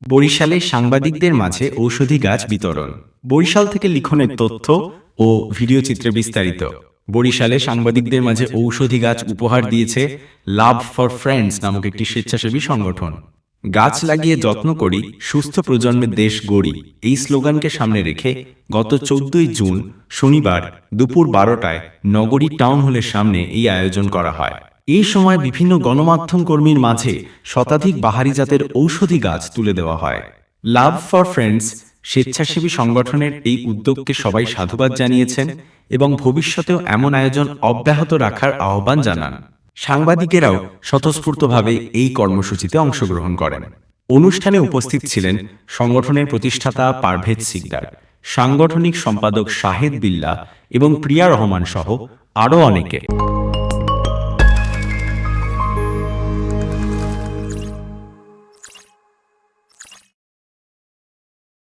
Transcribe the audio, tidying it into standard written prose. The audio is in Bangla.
বরিশালে সাংবাদিকদের মাঝে ঔষধি গাছ বিতরণ। বরিশাল থেকে লিখনের তথ্য ও ভিডিও চিত্রে বিস্তারিত। বরিশালে সাংবাদিকদের মাঝে ঔষধি গাছ উপহার দিয়েছে লাভ ফর ফ্রেন্ডস নামক একটি স্বেচ্ছাসেবী সংগঠন। গাছ লাগিয়ে যত্ন করি, সুস্থ প্রজন্মের দেশ গড়ি, এই স্লোগানকে সামনে রেখে গত 14ই জুন শনিবার দুপুর 12টায় নগরী টাউন হলের সামনে এই আয়োজন করা হয়। এই সময় বিভিন্ন গণমাধ্যম কর্মীর মাঝে শতাধিক বাহারি জাতের ঔষধি গাছ তুলে দেওয়া হয়। লাভ ফর ফ্রেন্ডস স্বেচ্ছাসেবী সংগঠনের এই উদ্যোগকে সবাই সাধুবাদ জানিয়েছেন এবং ভবিষ্যতেও এমন আয়োজন অব্যাহত রাখার আহ্বান জানান। সাংবাদিকেরাও স্বতঃস্ফূর্তভাবে এই কর্মসূচিতে অংশগ্রহণ করেন। অনুষ্ঠানে উপস্থিত ছিলেন সংগঠনের প্রতিষ্ঠাতা পারভেজ সিকদার, সাংগঠনিক সম্পাদক শাহেদ বিল্লাহ এবং প্রিয়া রহমান সহ আরও অনেকে।